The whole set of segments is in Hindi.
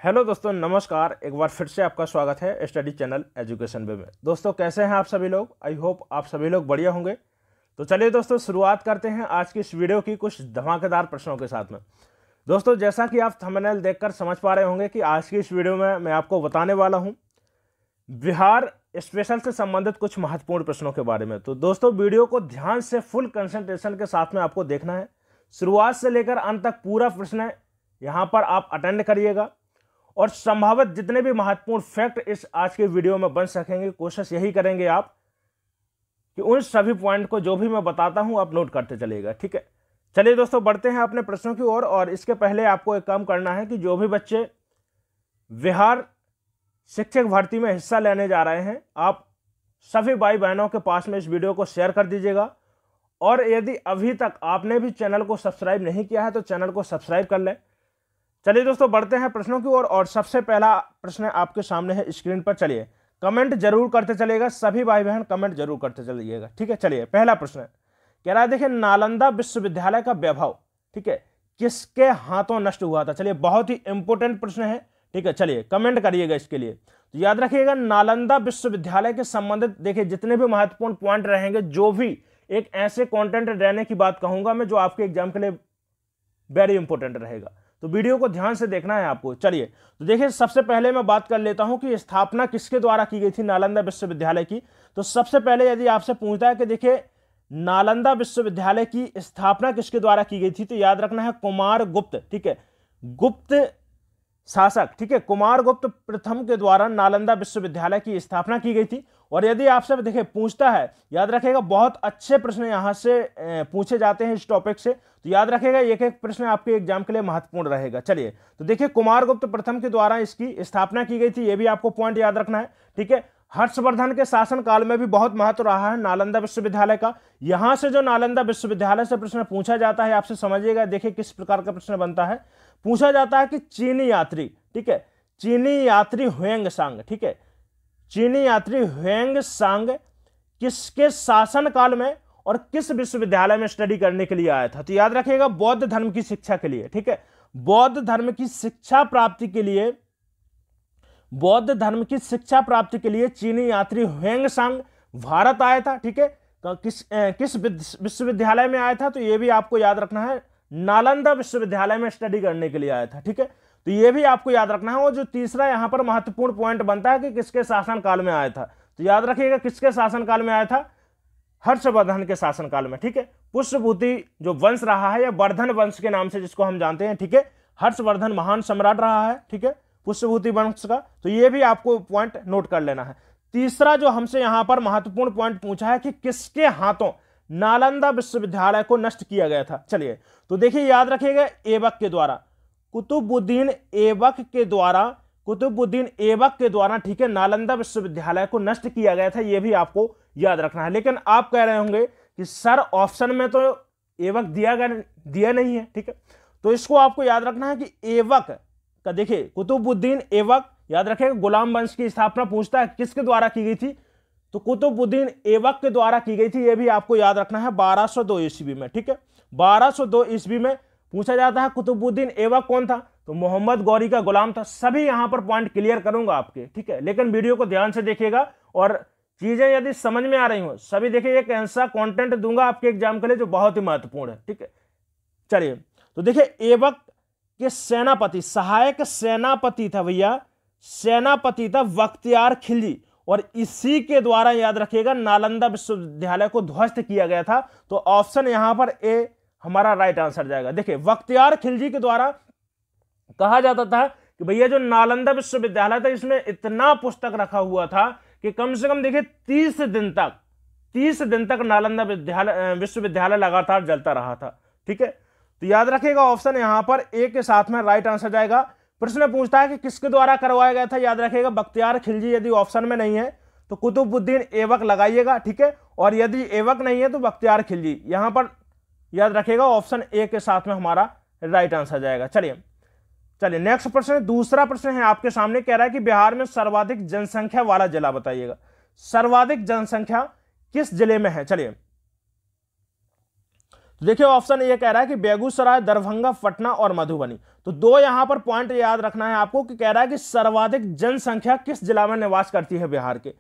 हेलो दोस्तों, नमस्कार। एक बार फिर से आपका स्वागत है स्टडी चैनल एजुकेशन वे में। दोस्तों, कैसे हैं आप सभी लोग? आई होप आप सभी लोग बढ़िया होंगे। तो चलिए दोस्तों, शुरुआत करते हैं आज की इस वीडियो की कुछ धमाकेदार प्रश्नों के साथ में। दोस्तों, जैसा कि आप थंबनेल देखकर समझ पा रहे होंगे कि आज की इस वीडियो में मैं आपको बताने वाला हूं बिहार स्पेशल से संबंधित कुछ महत्वपूर्ण प्रश्नों के बारे में। तो दोस्तों, वीडियो को ध्यान से फुल कंसंट्रेशन के साथ में आपको देखना है। शुरुआत से लेकर अंत तक पूरा प्रश्न यहां पर आप अटेंड करिएगा और संभावित जितने भी महत्वपूर्ण फैक्ट इस आज के वीडियो में बन सकेंगे, कोशिश यही करेंगे आप कि उन सभी पॉइंट को जो भी मैं बताता हूं आप नोट करते चलिएगा। ठीक है, चलिए दोस्तों, बढ़ते हैं अपने प्रश्नों की ओर। और इसके पहले आपको एक काम करना है कि जो भी बच्चे बिहार शिक्षक भर्ती में हिस्सा लेने जा रहे हैं, आप सभी भाई बहनों के पास में इस वीडियो को शेयर कर दीजिएगा। और यदि अभी तक आपने भी चैनल को सब्सक्राइब नहीं किया है तो चैनल को सब्सक्राइब कर लें। चलिए दोस्तों, बढ़ते हैं प्रश्नों की ओर। और सबसे पहला प्रश्न आपके सामने है स्क्रीन पर। चलिए कमेंट जरूर करते चलिएगा, सभी भाई बहन कमेंट जरूर करते चलिएगा। ठीक है, चलिए पहला प्रश्न कह रहा है, देखिए, नालंदा विश्वविद्यालय का वैभव, ठीक है, किसके हाथों नष्ट हुआ था? चलिए, बहुत ही इंपॉर्टेंट प्रश्न है। ठीक है, चलिए कमेंट करिएगा इसके लिए। तो याद रखिएगा, नालंदा विश्वविद्यालय के संबंधित देखिए जितने भी महत्वपूर्ण पॉइंट रहेंगे, जो भी एक ऐसे कंटेंट रहने की बात कहूंगा मैं जो आपके एग्जाम के लिए वेरी इंपॉर्टेंट रहेगा, तो वीडियो को ध्यान से देखना है आपको। चलिए, तो देखिए, सबसे पहले मैं बात कर लेता हूं कि स्थापना किसके द्वारा की गई थी नालंदा विश्वविद्यालय की। तो सबसे पहले यदि आपसे पूछता है कि देखिए नालंदा विश्वविद्यालय की स्थापना किसके द्वारा की गई थी, तो याद रखना है कुमार गुप्त, ठीक है, गुप्त शासक, ठीक है, कुमार गुप्त प्रथम के द्वारा नालंदा विश्वविद्यालय की स्थापना की गई थी। और यदि आपसे देखिए पूछता है, याद रखिएगा, बहुत अच्छे प्रश्न यहां से पूछे जाते हैं इस टॉपिक से, तो याद रखिएगा एक एक प्रश्न आपके एग्जाम के लिए महत्वपूर्ण रहेगा। चलिए, तो देखिए कुमार गुप्त प्रथम के द्वारा इसकी स्थापना की गई थी, यह भी आपको पॉइंट याद रखना है। ठीक है, हर्षवर्धन के शासन काल में भी बहुत महत्व रहा है नालंदा विश्वविद्यालय का। यहां से जो नालंदा विश्वविद्यालय से प्रश्न पूछा जाता है, आपसे समझिएगा, देखिए किस प्रकार का प्रश्न बनता है। पूछा जाता है कि चीनी यात्री, ठीक है, चीनी यात्री ह्वेंग सांग, ठीक है, चीनी यात्री ह्वेंग सांग किसके शासन काल में और किस विश्वविद्यालय में स्टडी करने के लिए आया था? तो याद रखिएगा, बौद्ध धर्म की शिक्षा के लिए। ठीक है, बौद्ध धर्म की शिक्षा प्राप्ति के लिए, बौद्ध धर्म की शिक्षा प्राप्ति के लिए चीनी यात्री ह्वेंग सांग भारत आया था। ठीक है, किस विश्वविद्यालय में आया था? तो यह भी आपको याद रखना है, नालंदा विश्वविद्यालय में स्टडी करने के लिए आया था। ठीक है, तो यह भी आपको याद रखना है। और जो तीसरा यहां पर महत्वपूर्ण पॉइंट बनता है कि किसके शासन काल में आया था, तो याद रखिएगा किसके शासन काल में आया था? हर्षवर्धन के शासन काल में। ठीक है, पुष्यभूति जो वंश रहा है या वर्धन वंश के नाम से जिसको हम जानते हैं, ठीक है, हर्षवर्धन महान सम्राट रहा है, ठीक है, पुष्यभूति वंश का। तो यह भी आपको पॉइंट नोट कर लेना है। तीसरा जो हमसे यहां पर महत्वपूर्ण पॉइंट पूछा है कि किसके हाथों नालंदा विश्वविद्यालय को नष्ट किया गया था। चलिए, तो देखिए याद रखिएगा, ऐबक के द्वारा, कुतुबुद्दीन ऐबक के द्वारा, कुतुबुद्दीन ऐबक के द्वारा, ठीक है, नालंदा विश्वविद्यालय को नष्ट किया गया था। यह भी आपको याद रखना है। लेकिन आप कह रहे होंगे कि सर ऑप्शन में तो ऐबक दिया नहीं है। ठीक है, तो इसको आपको याद रखना है कि ऐबक का, देखिए, कुतुबुद्दीन ऐबक, याद रखिएगा, गुलाम वंश की स्थापना पूछता है किसके द्वारा की गई थी, तो कुतुबुद्दीन ऐबक के द्वारा की गई थी। यह भी आपको याद रखना है, 1202 ईस्वी में। ठीक है, 1202 ईस्वी में पूछा जाता है कुतुबुद्दीन ऐबक कौन था, तो मोहम्मद गौरी का गुलाम था। सभी यहां पर पॉइंट क्लियर करूंगा आपके। ठीक है, लेकिन वीडियो को ध्यान से देखिएगा और चीजें यदि समझ में आ रही हो सभी, देखिए एक ऐसा कंटेंट दूंगा आपके एग्जाम के लिए जो बहुत ही महत्वपूर्ण है। ठीक है, चलिए, तो देखिए ऐबक के सेनापति, सहायक सेनापति था भैया, सेनापति था बख्तियार खिलजी। और इसी के द्वारा याद रखिएगा नालंदा विश्वविद्यालय को ध्वस्त किया गया था। तो ऑप्शन यहां पर ए हमारा राइट आंसर जाएगा। देखिए, बख्तियार खिलजी के द्वारा कहा जाता था कि भैया जो नालंदा विश्वविद्यालय था इसमें इतना पुस्तक रखा हुआ था कि कम से कम देखिए 30 दिन तक नालंदा विश्वविद्यालय लगातार जलता रहा था। ठीक है, तो याद रखिएगा ऑप्शन यहां पर ए के साथ में राइट आंसर जाएगा। प्रश्न पूछता है कि किसके द्वारा करवाया गया था, याद रखिएगा बख्तियार खिलजी। यदि ऑप्शन में नहीं है तो कुतुबुद्दीन ऐबक लगाइएगा। ठीक है, और यदि ऐबक नहीं है तो बख्तियार खिलजी। यहां पर याद रखिएगा ऑप्शन ए के साथ में हमारा राइट आंसर जाएगा। चलिए नेक्स्ट प्रश्न, दूसरा प्रश्न है आपके सामने, कह रहा है कि बिहार में सर्वाधिक जनसंख्या वाला जिला बताइएगा। सर्वाधिक जनसंख्या किस जिले में है? चलिए, तो देखिए ऑप्शन ये कह रहा है कि बेगूसराय, दरभंगा, पटना और मधुबनी। तो दो यहां पर पॉइंट याद रखना है आपको कि कह रहा है कि सर्वाधिक जनसंख्या किस जिला में निवास करती है बिहार के।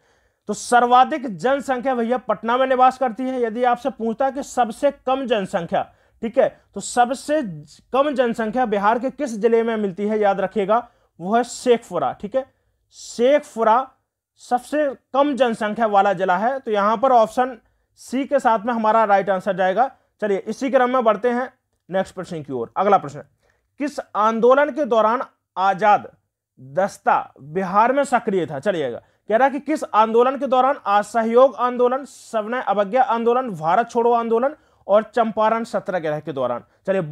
तो सर्वाधिक जनसंख्या भैया पटना में निवास करती है। यदि आपसे पूछता है कि सबसे कम जनसंख्या, ठीक है, तो सबसे कम जनसंख्या बिहार के किस जिले में मिलती है, याद रखिएगा वो है शेखपुरा। ठीक है, शेखपुरा सबसे कम जनसंख्या वाला जिला है। तो यहां पर ऑप्शन सी के साथ में हमारा राइट आंसर जाएगा। चलिए इसी क्रम में बढ़ते हैं नेक्स्ट प्रश्न की ओर। अगला प्रश्न, किस आंदोलन के दौरान आजाद दस्ता बिहार में सक्रिय था। चलिएगा, कह रहा है कि किस आंदोलन के दौरान, असहयोग आंदोलन, सविनय अवज्ञा आंदोलन, भारत छोड़ो आंदोलन और चंपारण सत्याग्रह के दौरान। चलिए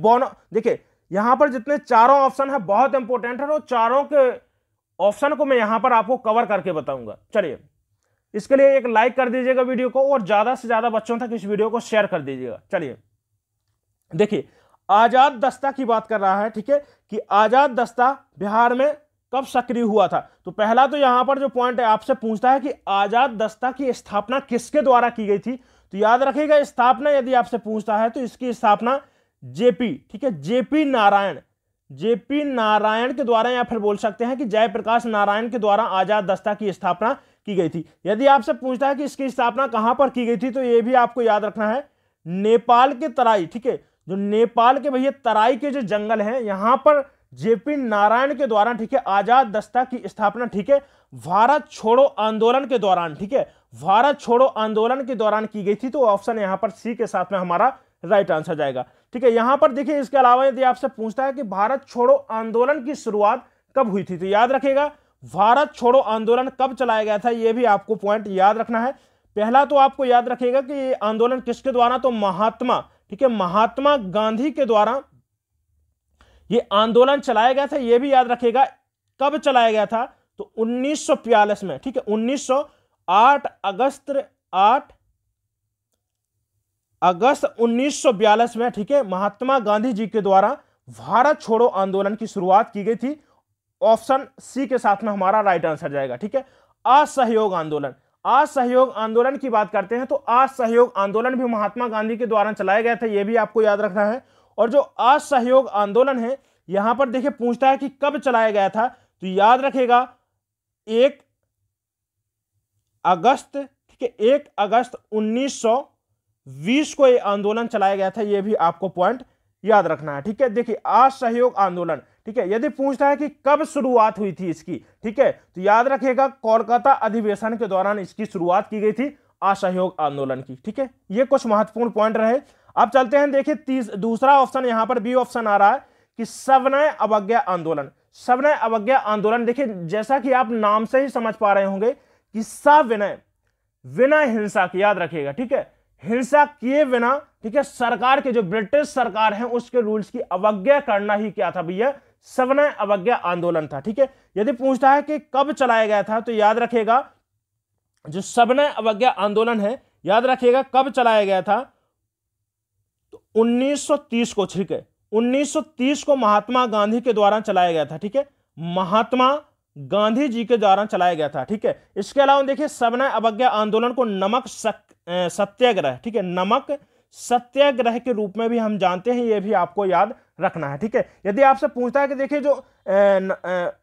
देखिए यहां पर जितने चारों ऑप्शन है बहुत इंपॉर्टेंट है, और चारों के ऑप्शन को मैं यहां पर आपको कवर करके बताऊंगा। चलिए इसके लिए एक लाइक कर दीजिएगा वीडियो को, और ज्यादा से ज्यादा बच्चों तक इस वीडियो को शेयर कर दीजिएगा। चलिए देखिए आजाद दस्ता की बात कर रहा है, ठीक है, कि आजाद दस्ता बिहार में कब सक्रिय हुआ था। तो पहला तो यहां पर जो पॉइंट है आपसे पूछता है कि आजाद दस्ता की स्थापना किसके द्वारा की गई थी। तो याद रखिएगा स्थापना यदि आपसे पूछता है तो इसकी स्थापना जेपी, ठीक है, जेपी नारायण के द्वारा, या फिर बोल सकते हैं कि जयप्रकाश नारायण के द्वारा आजाद दस्ता की स्थापना की गई थी। यदि आपसे पूछता है कि इसकी स्थापना कहां पर की गई थी, तो यह भी आपको याद रखना है नेपाल के तराई, ठीक है, जो नेपाल के भैया तराई के जो जंगल हैं यहां पर जेपी नारायण के द्वारा, ठीक है, आजाद दस्ता की स्थापना, ठीक है, भारत छोड़ो आंदोलन के दौरान, ठीक है, भारत छोड़ो आंदोलन के दौरान की गई थी। तो ऑप्शन यहां पर सी के साथ में हमारा राइट आंसर जाएगा। ठीक है, यहां पर देखिए इसके अलावा यदि आपसे पूछता है कि भारत छोड़ो आंदोलन की शुरुआत कब हुई थी, तो याद रखिएगा भारत छोड़ो आंदोलन कब चलाया गया था, यह भी आपको पॉइंट याद रखना है। पहला तो आपको याद रखिएगा कि ये आंदोलन किसके द्वारा, तो महात्मा, ठीक है, महात्मा गांधी के द्वारा ये आंदोलन चलाया गया था। यह भी याद रखिएगा कब चलाया गया था, तो 1942 में, ठीक है, 8 अगस्त 1942 में, ठीक है, महात्मा गांधी जी के द्वारा भारत छोड़ो आंदोलन की शुरुआत की गई थी। ऑप्शन सी के साथ में हमारा राइट आंसर जाएगा। ठीक है, असहयोग आंदोलन, असहयोग आंदोलन की बात करते हैं तो असहयोग आंदोलन भी महात्मा गांधी के द्वारा चलाया गया था, यह भी आपको याद रखना है। और जो असहयोग आंदोलन है यहां पर देखिए पूछता है कि कब चलाया गया था, तो याद रखेगा 1 अगस्त, ठीक है, 1 अगस्त 1920 को यह आंदोलन चलाया गया था, यह भी आपको पॉइंट याद रखना है। ठीक है, देखिए असहयोग आंदोलन, ठीक है, यदि पूछता है कि कब शुरुआत हुई थी इसकी, ठीक है, तो याद रखिएगा कोलकाता अधिवेशन के दौरान इसकी शुरुआत की गई थी असहयोग आंदोलन की। ठीक है, ये कुछ महत्वपूर्ण पॉइंट रहे। अब चलते हैं, देखिए दूसरा ऑप्शन यहां पर बी ऑप्शन आ रहा है कि सविनय अवज्ञा आंदोलन। सविनय अवज्ञा आंदोलन, देखिए जैसा कि आप नाम से ही समझ पा रहे होंगे कि सविनय, विनय हिंसा की, याद रखिएगा, ठीक है, हिंसा किए बिना, ठीक है, सरकार के जो ब्रिटिश सरकार है उसके रूल्स की अवज्ञा करना ही क्या था भैया, सविनय अवज्ञा आंदोलन था। ठीक है, यदि पूछता है कि कब चलाया गया था, तो याद रखिएगा जो सविनय अवज्ञा आंदोलन है, याद रखिएगा कब चलाया गया था, तो 1930 को, ठीक है, 1930 को महात्मा गांधी के द्वारा चलाया गया था। ठीक है, महात्मा गांधी जी के द्वारा चलाया गया था। ठीक है, इसके अलावा देखिए सविनय अवज्ञा आंदोलन को नमक सत्याग्रह, ठीक है, नमक सत्याग्रह के रूप में भी हम जानते हैं, यह भी आपको याद रखना है। ठीक है, यदि आपसे पूछता है कि देखिए जो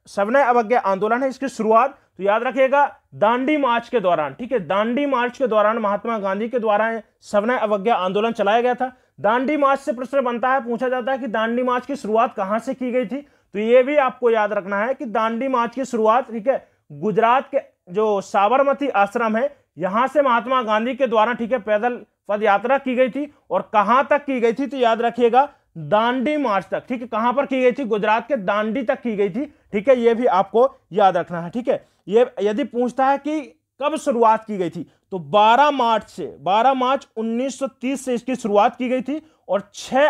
सविनय अवज्ञा आंदोलन है इसकी शुरुआत, तो याद रखिएगा दांडी मार्च के दौरान, ठीक है, दांडी मार्च के दौरान महात्मा गांधी के द्वारा सविनय अवज्ञा आंदोलन चलाया गया था। दांडी मार्च से प्रश्न बनता है, पूछा जाता है कि दांडी मार्च की शुरुआत कहां से की गई थी, तो यह भी आपको याद रखना है कि दांडी मार्च की शुरुआत, ठीक है, गुजरात के जो साबरमती आश्रम है यहां से महात्मा गांधी के द्वारा, ठीक है, पैदल पद यात्रा की गई थी। और कहां तक की गई थी, तो याद रखिएगा दांडी मार्च तक, ठीक है, कहां पर की गई थी, गुजरात के दांडी तक की गई थी। ठीक है, यह भी आपको याद रखना है। ठीक है, ये यदि पूछता है कि कब शुरुआत की गई थी, तो 12 मार्च 1930 से इसकी शुरुआत की गई थी। और 6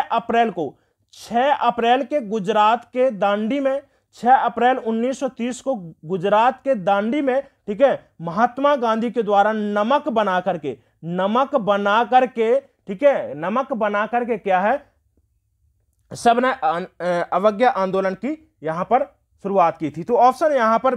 अप्रैल के गुजरात के दांडी में, 6 अप्रैल 1930 को गुजरात के दांडी में, ठीक है, महात्मा गांधी के द्वारा नमक बना करके, ठीक है, नमक बना करके क्या है, सविनय अवज्ञा आंदोलन की यहां पर शुरुआत की थी। तो ऑप्शन यहां पर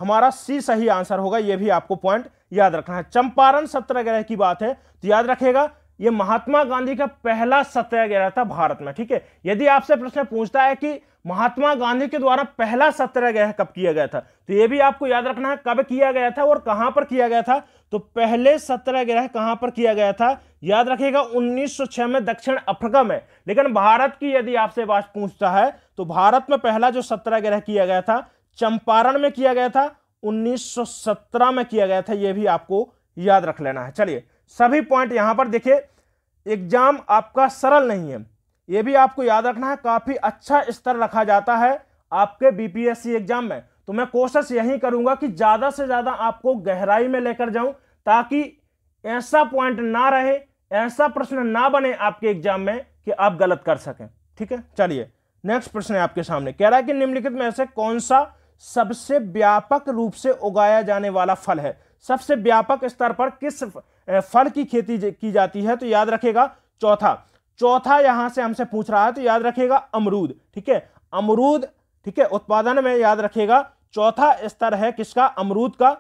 हमारा सी सही आंसर होगा, यह भी आपको पॉइंट याद रखना है। चंपारण सत्याग्रह की बात है तो याद रखिएगा ये महात्मा गांधी का पहला सत्याग्रह था भारत में। ठीक है, यदि आपसे प्रश्न पूछता है कि महात्मा गांधी के द्वारा पहला सत्याग्रह कब किया गया था, तो ये भी आपको याद रखना है कब किया गया था और कहां पर किया गया था। तो पहले सत्याग्रह कहां पर किया गया था, याद रखिएगा 1906 में दक्षिण अफ्रीका में। लेकिन भारत की यदि आपसे बात पूछता है तो भारत में पहला जो सत्याग्रह किया गया था चंपारण में किया गया था, 1917 में किया गया था। यह भी आपको याद रख लेना है। चलिए, सभी पॉइंट यहां पर देखिए, एग्जाम आपका सरल नहीं है, यह भी आपको याद रखना है। काफी अच्छा स्तर रखा जाता है आपके बीपीएससी एग्जाम में। तो मैं कोशिश यही करूंगा कि ज्यादा से ज्यादा आपको गहराई में लेकर जाऊं, ताकि ऐसा पॉइंट ना रहे, ऐसा प्रश्न ना बने आपके एग्जाम में कि आप गलत कर सकें। ठीक है, चलिए नेक्स्ट प्रश्न है आपके सामने। कह रहा है कि निम्नलिखित में से कौन सा सबसे व्यापक रूप से उगाया जाने वाला फल है। सबसे व्यापक स्तर पर किस फल की खेती की जाती है, तो याद रखेगा चौथा यहां से हमसे पूछ रहा है, तो याद रखेगा अमरूद। ठीक है, अमरूद, ठीक है, उत्पादन में याद रखेगा चौथा स्तर है किसका, अमरूद का,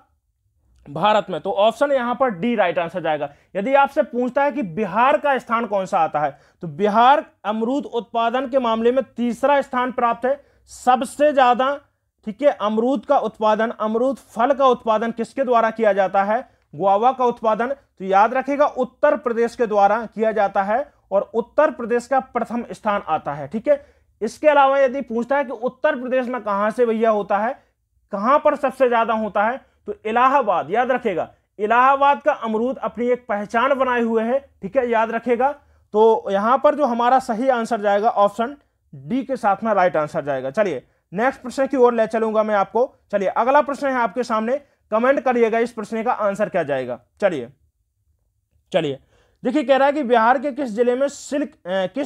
भारत में। तो ऑप्शन यहां पर डी राइट आंसर जाएगा। यदि आपसे पूछता है कि बिहार का स्थान कौन सा आता है, तो बिहार अमरूद उत्पादन के मामले में तीसरा स्थान प्राप्त है सबसे ज्यादा। ठीक है, अमरूद का उत्पादन, अमरूद फल का उत्पादन किसके द्वारा किया जाता है, गुआवा का उत्पादन, तो याद रखेगा उत्तर प्रदेश के द्वारा किया जाता है और उत्तर प्रदेश का प्रथम स्थान आता है। ठीक है, इसके अलावा यदि पूछता है कि उत्तर प्रदेश में कहां से भैया होता है, कहां पर सबसे ज्यादा होता है, तो इलाहाबाद, याद रखेगा इलाहाबाद का अमरूद अपनी एक पहचान बनाए हुए है। ठीक है, याद रखेगा। तो यहां पर जो हमारा सही आंसर जाएगा ऑप्शन डी के साथ में राइट आंसर जाएगा। चलिए नेक्स्ट प्रश्न की ओर ले चलूंगा मैं आपको। चलिए अगला प्रश्न है आपके सामने, कमेंट करिएगा इस प्रश्न का आंसर क्या जाएगा। चलिए देखिए, कह रहा है कि बिहार के किस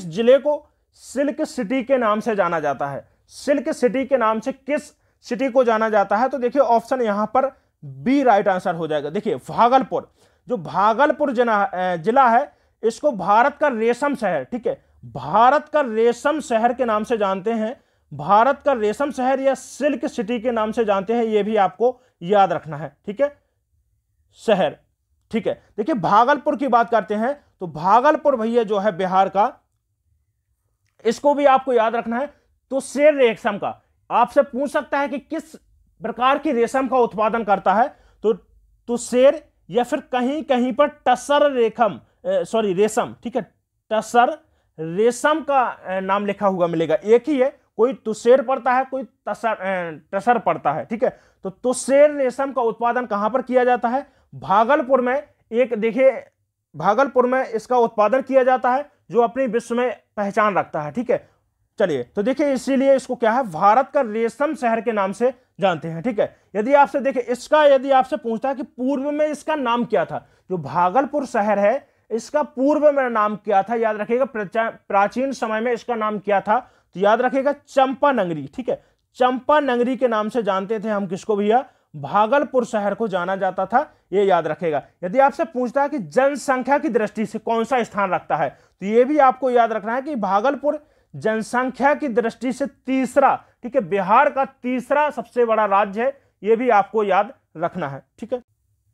जिले को सिल्क सिटी के नाम से जाना जाता है। सिल्क सिटी के नाम से किस सिटी को जाना जाता है, तो देखिए ऑप्शन यहां पर बी राइट आंसर हो जाएगा। देखिए भागलपुर, जो भागलपुर जिला है इसको भारत का रेशम शहर, ठीक है, भारत का रेशम शहर के नाम से जानते हैं, भारत का रेशम शहर या सिल्क सिटी के नाम से जानते हैं, यह भी आपको याद रखना है। ठीक है, शहर, ठीक है। देखिए भागलपुर की बात करते हैं तो भागलपुर भैया जो है बिहार का, इसको भी आपको याद रखना है। तो शेर रेशम का आपसे पूछ सकता है कि किस प्रकार की रेशम का उत्पादन करता है, तो शेर या फिर कहीं कहीं पर टसर रेशम, ठीक है, टसर रेशम का नाम लिखा हुआ मिलेगा, एक ही है, कोई तुषेर पड़ता है, कोई टसर पड़ता है। ठीक है, तो तुषेर रेशम का उत्पादन कहां पर किया जाता है, भागलपुर में। एक देखिए भागलपुर में इसका उत्पादन किया जाता है, जो अपनी विश्व में पहचान रखता है। ठीक है, चलिए तो देखिए इसीलिए इसको क्या है, भारत का रेशम शहर के नाम से जानते हैं। ठीक है, यदि आपसे देखिए इसका, यदि आपसे पूछता है कि पूर्व में इसका नाम क्या था, जो भागलपुर शहर है इसका पूर्व में नाम क्या था, याद रखिएगा प्राचीन समय में इसका नाम क्या था, तो याद रखिएगा चंपानगरी। ठीक है, चंपानगरी के नाम से जानते थे हम किसको भैया, भागलपुर शहर को जाना जाता था, ये याद रखेगा। यदि आपसे पूछता है कि जनसंख्या की दृष्टि से कौन सा स्थान रखता है, तो ये भी आपको याद रखना है कि भागलपुर जनसंख्या की दृष्टि से तीसरा, ठीक है, बिहार का तीसरा सबसे बड़ा राज्य है, ये भी आपको याद रखना है। ठीक है,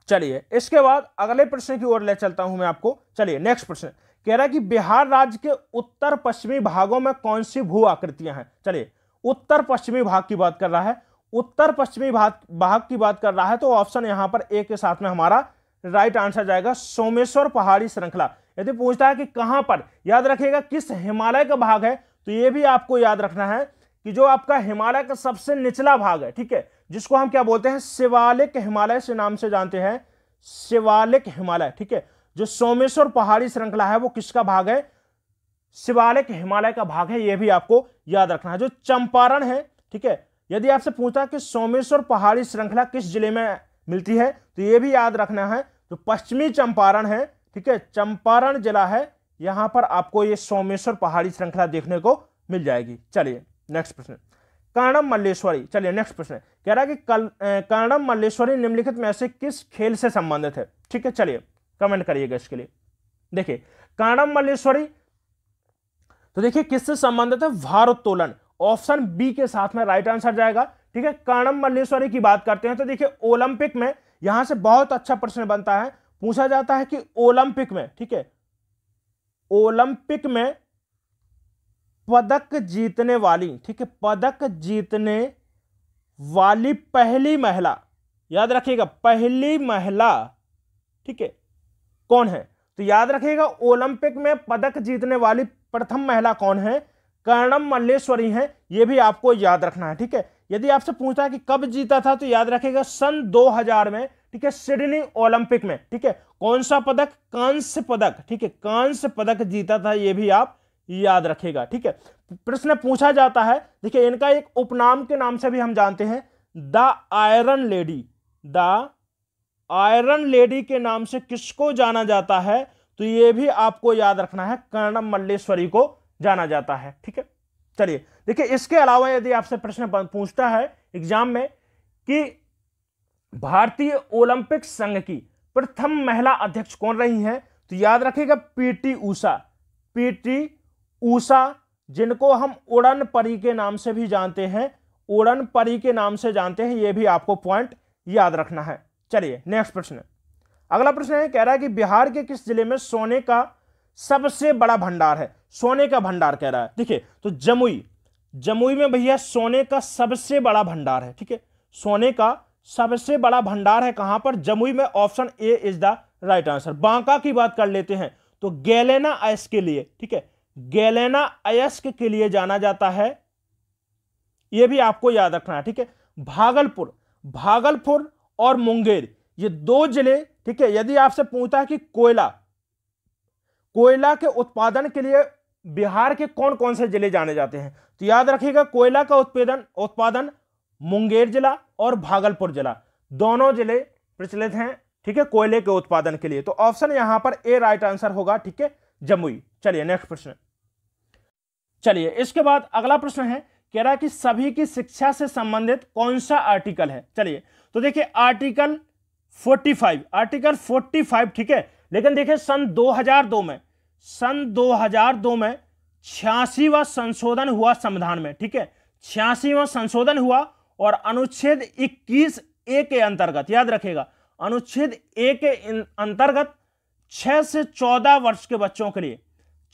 चलिए इसके बाद अगले प्रश्न की ओर ले चलता हूं मैं आपको। चलिए नेक्स्ट प्रश्न कह रहा है कि बिहार राज्य के उत्तर पश्चिमी भागों में कौन सी भू आकृतियां हैं। चलिए उत्तर पश्चिमी भाग की बात कर रहा है, उत्तर पश्चिमी भाग की बात कर रहा है, तो ऑप्शन यहां पर ए के साथ में हमारा राइट आंसर जाएगा सोमेश्वर पहाड़ी श्रृंखला। यदि पूछता है कि कहां पर, याद रखिएगा किस हिमालय का भाग है, तो यह भी आपको याद रखना है कि जो आपका हिमालय का सबसे निचला भाग है, ठीक है, जिसको हम क्या बोलते हैं, शिवालिक हिमालय से नाम से जानते हैं, शिवालिक हिमालय। ठीक है, जो सोमेश्वर पहाड़ी श्रृंखला है वो किसका भाग है, शिवालिक हिमालय का भाग है, यह भी आपको याद रखना है। जो चंपारण है, ठीक है, यदि आपसे पूछा कि सोमेश्वर पहाड़ी श्रृंखला किस जिले में मिलती है, तो यह भी याद रखना है जो पश्चिमी चंपारण है, ठीक है, चंपारण जिला है, यहां पर आपको ये सोमेश्वर पहाड़ी श्रृंखला देखने को मिल जाएगी। चलिए नेक्स्ट प्रश्न, कर्णम मल्लेश्वरी। चलिए नेक्स्ट प्रश्न कह रहा है कि कर्णम मल्लेश्वरी निम्नलिखित में से किस खेल से संबंधित है। ठीक है, चलिए कमेंट करिएगा इसके लिए। देखिए कर्णम मल्लेश्वरी तो देखिए किससे संबंधित है, भारोत्तोलन, ऑप्शन बी के साथ में राइट आंसर जाएगा। ठीक है, कर्णम मल्लेश्वरी की बात करते हैं तो देखिए ओलंपिक में यहां से बहुत अच्छा प्रश्न बनता है, पूछा जाता है कि ओलंपिक में, ठीक है, ओलंपिक में पदक जीतने वाली, ठीक है, पदक जीतने वाली पहली महिला, याद रखिएगा पहली महिला, ठीक है, कौन है? तो याद रखिएगा ओलंपिक में पदक जीतने वाली प्रथम महिला कौन है? कर्णम मल्लेश्वरी है, यह भी आपको याद रखना है, ठीक है। यदि आपसे पूछता है कि कब जीता था, तो याद रखिएगा सन 2000 में, ठीक है, सिडनी ओलंपिक में, ठीक है। कौन सा पदक? कांस्य पदक, ठीक है, कांस्य पदक जीता था, यह भी आप याद रखिएगा, ठीक है। प्रश्न पूछा जाता है, देखिए इनका एक उपनाम के नाम से भी हम जानते हैं, the iron lady, the iron lady के नाम से किसको जाना जाता है? तो यह भी आपको याद रखना है, कर्णम मल्लेश्वरी को जाना जाता है, ठीक है। चलिए देखिए, इसके अलावा यदि आपसे प्रश्न पूछता है एग्जाम में कि भारतीय ओलंपिक संघ की प्रथम महिला अध्यक्ष कौन रही हैं, तो याद रखिएगा पीटी ऊषा, पीटी ऊषा, जिनको हम उड़न परी के नाम से भी जानते हैं, उड़न परी के नाम से जानते हैं, यह भी आपको पॉइंट याद रखना है। चलिए नेक्स्ट प्रश्न, अगला प्रश्न है, कह रहा है कि बिहार के किस जिले में सोने का सबसे बड़ा भंडार है? सोने का भंडार कह रहा है, देखिए तो जमुई, जमुई में भैया सोने का सबसे बड़ा भंडार है, ठीक है, सोने का सबसे बड़ा भंडार है कहां पर? जमुई में, option A is the right answer. Banka की बात कर लेते हैं तो गैलेना अयस्क के लिए, ठीक है, गैलेना अयस्क के लिए जाना जाता है, यह भी आपको याद रखना है, ठीक है। भागलपुर, भागलपुर और मुंगेर, ये दो जिले, ठीक है। यदि आपसे पूछता है कि कोयला, कोयला के उत्पादन के लिए बिहार के कौन कौन से जिले जाने जाते हैं, तो याद रखिएगा कोयला का उत्पादन मुंगेर जिला और भागलपुर जिला, दोनों जिले प्रचलित हैं, ठीक है, कोयले के उत्पादन के लिए। तो ऑप्शन यहां पर ए राइट आंसर होगा, ठीक है, जमुई। चलिए नेक्स्ट प्रश्न, चलिए इसके बाद अगला प्रश्न है, कह रहा है कि सभी की शिक्षा से संबंधित कौन सा आर्टिकल है? चलिए तो देखिए आर्टिकल 45, आर्टिकल 45, ठीक है। लेकिन देखिए सन 2002 में, सन 2002 में 86वां संशोधन हुआ संविधान में, ठीक है, 86वां संशोधन हुआ और अनुच्छेद 21A के अंतर्गत, याद रखिएगा अनुच्छेद ए के अंतर्गत 6 से 14 वर्ष के बच्चों के लिए,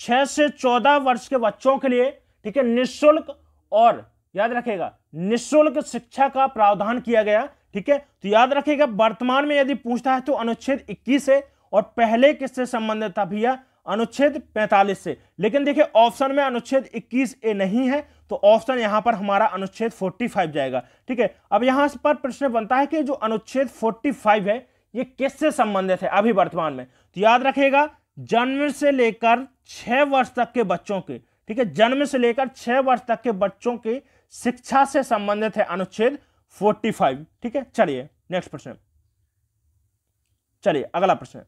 6 से 14 वर्ष के बच्चों के लिए, ठीक है, निःशुल्क, और याद रखिएगा निःशुल्क शिक्षा का प्रावधान किया गया, ठीक है। तो याद रखिएगा वर्तमान में यदि पूछता है तो अनुच्छेद 21 से, और पहले किससे संबंधित था भैया? अनुच्छेद 45 से। लेकिन देखिए ऑप्शन में अनुच्छेद 21A नहीं है, तो ऑप्शन यहां पर हमारा अनुच्छेद 45 जाएगा, ठीक है। अब यहां पर प्रश्न बनता है कि जो अनुच्छेद 45 है ये किससे संबंधित है अभी वर्तमान में? तो याद रखिएगा जन्म से लेकर 6 वर्ष तक के बच्चों के, ठीक है, जन्म से लेकर 6 वर्ष तक के बच्चों की शिक्षा से संबंधित है अनुच्छेद 45, ठीक है। चलिए नेक्स्ट प्रश्न, चलिए अगला प्रश्न,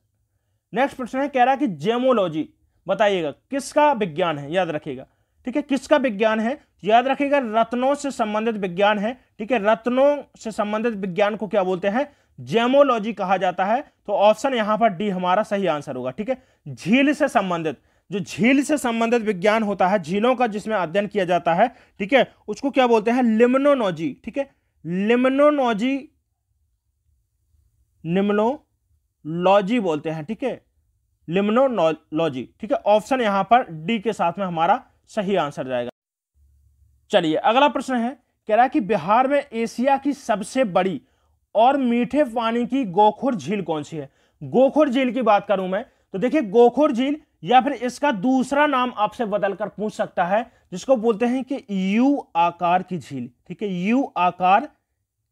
नेक्स्ट प्रश्न है, कह रहा है कि जेमोलॉजी बताइएगा किसका विज्ञान है? याद रखिएगा, ठीक है, किसका विज्ञान है? याद रखिएगा रत्नों से संबंधित विज्ञान है, ठीक है, रत्नों से संबंधित विज्ञान को क्या बोलते हैं? जेमोलॉजी कहा जाता है। तो ऑप्शन यहां पर डी हमारा सही आंसर होगा, ठीक है। झील से संबंधित, जो झील से संबंधित विज्ञान होता है, झीलों का जिसमें अध्ययन किया जाता है, ठीक है, उसको क्या बोलते हैं? लिम्नोलॉजी, ठीक है, लिम्नोलॉजी, निम्नोलॉजी बोलते हैं, ठीक है, लिम्नोलॉजी, ठीक है। ऑप्शन यहां पर डी के साथ में हमारा सही आंसर जाएगा। चलिए अगला प्रश्न है, कह रहा है कि बिहार में एशिया की सबसे बड़ी और मीठे पानी की गोखुर झील कौन सी है? गोखुर झील की बात करूं मैं तो देखिए गोखुर झील, या फिर इसका दूसरा नाम आपसे बदलकर पूछ सकता है, जिसको बोलते हैं कि यू आकार की झील, ठीक है, यू आकार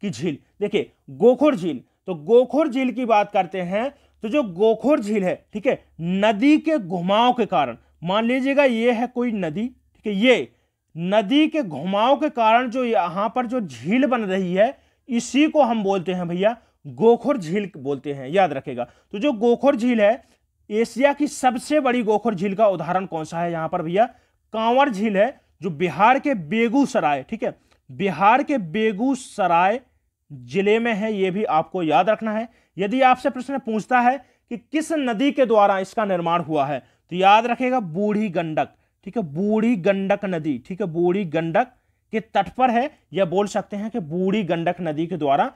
की झील। देखिए गोखुर झील, तो गोखुर झील की बात करते हैं तो जो गोखुर झील है, ठीक है, नदी के घुमाव के कारण, मान लीजिएगा ये है कोई नदी, ठीक है, ये नदी के घुमाव के कारण जो यहां पर जो झील बन रही है, इसी को हम बोलते हैं भैया गोखुर झील बोलते हैं, याद रखेगा। तो जो गोखुर झील है, एशिया की सबसे बड़ी गोखुर झील का उदाहरण कौन सा है यहां पर भैया? कांवर झील है, जो बिहार के बेगूसराय, ठीक है, बिहार के बेगूसराय जिले में है, यह भी आपको याद रखना है। यदि आपसे प्रश्न पूछता है कि किस नदी के द्वारा इसका निर्माण हुआ है, तो याद रखेगा बूढ़ी गंडक, ठीक है, बूढ़ी गंडक नदी, ठीक है, बूढ़ी गंडक के तट पर है, या बोल सकते हैं कि बूढ़ी गंडक नदी के द्वारा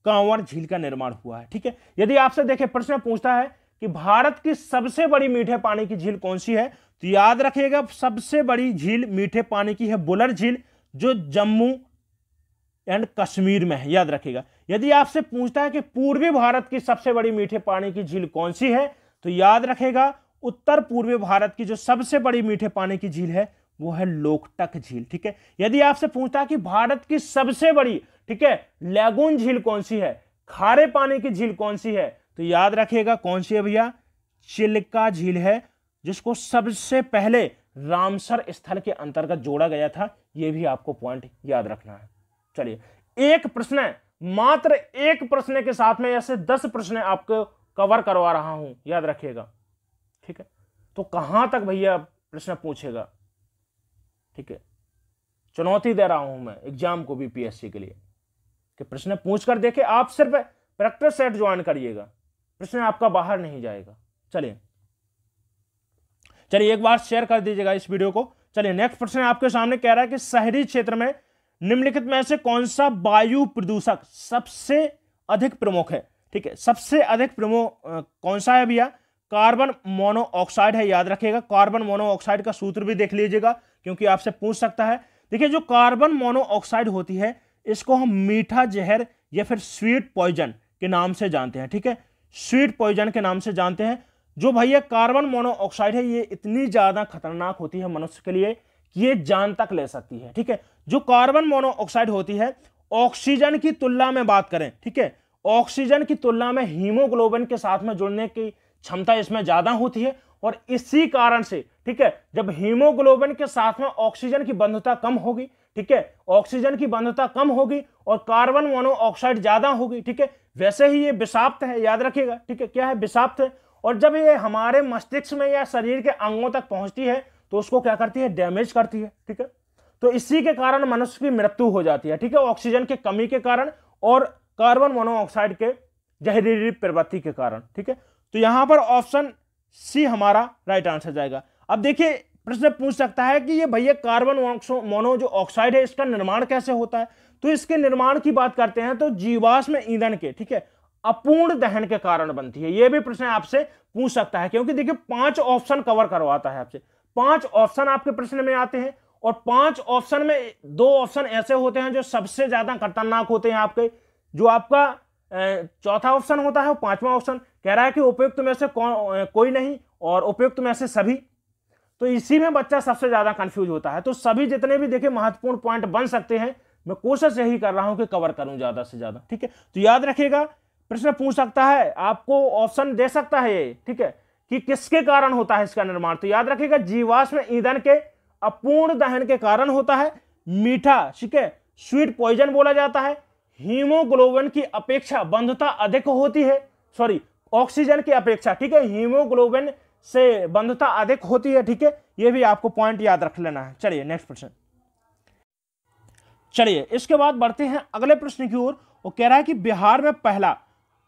कांवर झील का निर्माण हुआ है, ठीक है। यदि आपसे देखे प्रश्न पूछता है कि भारत की सबसे बड़ी मीठे पानी की झील कौन सी है, तो याद रखिएगा सबसे बड़ी झील मीठे पानी की है बुलर झील, जो जम्मू एंड कश्मीर में है, याद रखिएगा। यदि आपसे पूछता है कि पूर्वी भारत की सबसे बड़ी मीठे पानी की झील कौन सी है, तो याद रखेगा उत्तर पूर्वी भारत की जो सबसे बड़ी मीठे पानी की झील है वो है लोकटक झील, ठीक है। यदि आपसे पूछता है कि भारत की सबसे बड़ी, ठीक है, लैगून झील कौन सी है, खारे पानी की झील कौन सी है, तो याद रखिएगा कौन सी है भैया, चिल्का झील है, जिसको सबसे पहले रामसर स्थल के अंतर्गत जोड़ा गया था। यह भी आपको पॉइंट याद रखना है। चलिए, एक प्रश्न है, मात्र एक प्रश्न के साथ में ऐसे 10 प्रश्न आपको कवर करवा रहा हूं, याद रखिएगा, ठीक है। तो कहां तक भैया प्रश्न पूछेगा, ठीक है। चुनौती दे रहा हूं मैं एग्जाम को भी, पीएससी के लिए, कि प्रश्न पूछ कर देखे। आप सिर्फ प्रैक्टिस सेट ज्वाइन करिएगा, प्रश्न आपका बाहर नहीं जाएगा। चलिए एक बार शेयर कर दीजिएगा इस वीडियो को। चलिए, नेक्स्ट प्रश्न आपके सामने कह रहा है कि शहरी क्षेत्र में निम्नलिखित में से कौन सा वायु प्रदूषक सबसे अधिक प्रमुख है, ठीक है। सबसे अधिक प्रमुख कौन सा है भैया, कार्बन मोनोऑक्साइड है, याद रखिएगा। कार्बन मोनोऑक्साइड का सूत्र भी देख लीजिएगा, क्योंकि आपसे पूछ सकता है। देखिए, जो कार्बन मोनोऑक्साइड होती है, इसको हम मीठा जहर या फिर स्वीट पॉइजन के नाम से जानते हैं, ठीक है। स्वीट पॉइजन के नाम से जानते हैं। जो भैया कार्बन मोनोऑक्साइड है, ये इतनी ज्यादा खतरनाक होती है मनुष्य के लिए कि ये जान तक ले सकती है, ठीक है। जो कार्बन मोनोऑक्साइड होती है, ऑक्सीजन की तुलना में बात करें, ठीक है, ऑक्सीजन की तुलना में हीमोग्लोबिन के साथ में जुड़ने की क्षमता इसमें ज्यादा होती है। और इसी कारण से, ठीक है, जब हीमोग्लोबिन के साथ में ऑक्सीजन की बंधुता कम होगी, ठीक है, ऑक्सीजन की बंधुता कम होगी और कार्बन मोनोऑक्साइड ज्यादा होगी, ठीक है। वैसे ही ये विषाक्त है, याद रखिएगा, ठीक है, क्या है, विषाक्त है। और जब ये हमारे मस्तिष्क में या शरीर के अंगों तक पहुंचती है तो उसको क्या करती है, डैमेज करती है, ठीक है। तो इसी के कारण मनुष्य की मृत्यु हो जाती है, ठीक है, ऑक्सीजन की कमी के कारण और कार्बन मोनोऑक्साइड के जहरीली प्रवृत्ति के कारण, ठीक है। तो यहां पर ऑप्शन सी हमारा राइट आंसर जाएगा। अब देखिए, प्रश्न पूछ सकता है कि ये भैया कार्बन मोनो जो ऑक्साइड है, इसका निर्माण कैसे होता है। तो इसके निर्माण की बात करते हैं तो जीवाश्म ईंधन के, ठीक है, अपूर्ण दहन के कारण बनती है। यह भी प्रश्न आपसे पूछ सकता है, क्योंकि देखिए 5 ऑप्शन कवर करवाता है आपसे। 5 ऑप्शन आपके प्रश्न में आते हैं और 5 ऑप्शन में 2 ऑप्शन ऐसे होते हैं जो सबसे ज्यादा खतरनाक होते हैं आपके। जो आपका चौथा ऑप्शन होता है, वो 5वां ऑप्शन कह रहा है कि उपयुक्त में से कोई नहीं और उपयुक्त में से सभी। तो इसी में बच्चा सबसे ज्यादा कंफ्यूज होता है। तो सभी जितने भी देखिए महत्वपूर्ण पॉइंट बन सकते हैं, मैं कोशिश यही कर रहा हूं कि कवर करूं ज्यादा से ज्यादा, ठीक है। तो याद रखिएगा, प्रश्न पूछ सकता है, आपको ऑप्शन दे सकता है ये, ठीक है, कि किसके कारण होता है इसका निर्माण। तो याद रखिएगा, जीवाश्म ईंधन के अपूर्ण दहन के कारण होता है। मीठा, ठीक है, स्वीट पॉइजन बोला जाता है। हीमोग्लोबिन की अपेक्षा बंधुता अधिक होती है, सॉरी, ऑक्सीजन की अपेक्षा, ठीक है, हीमोग्लोबिन से बंधुता अधिक होती है, ठीक है। यह भी आपको पॉइंट याद रख लेना है। चलिए नेक्स्ट प्रश्न। चलिए इसके बाद बढ़ते हैं अगले प्रश्न की ओर। वो कह रहा है कि बिहार में पहला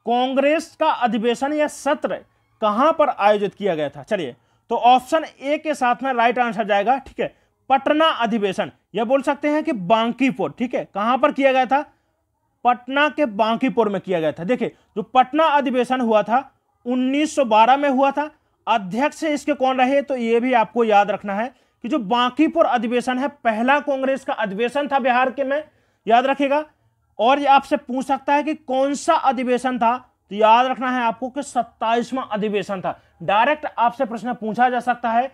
कांग्रेस का अधिवेशन या सत्र कहां पर आयोजित किया गया था। चलिए, तो ऑप्शन ए के साथ में राइट आंसर जाएगा, ठीक है, पटना अधिवेशन, या बोल सकते हैं कि बांकीपुर, ठीक है। कहां पर किया गया था, पटना के बांकीपुर में किया गया था। देखिए, जो पटना अधिवेशन हुआ था 1912 में हुआ था। अध्यक्ष इसके कौन रहे, तो यह भी आपको याद रखना है कि जो बांकीपुर अधिवेशन है, पहला कांग्रेस का अधिवेशन था बिहार के में, याद रखिएगा। और ये आपसे पूछ सकता है कि कौन सा अधिवेशन था, तो याद रखना है आपको कि 27वां अधिवेशन था। डायरेक्ट आपसे प्रश्न पूछा जा सकता है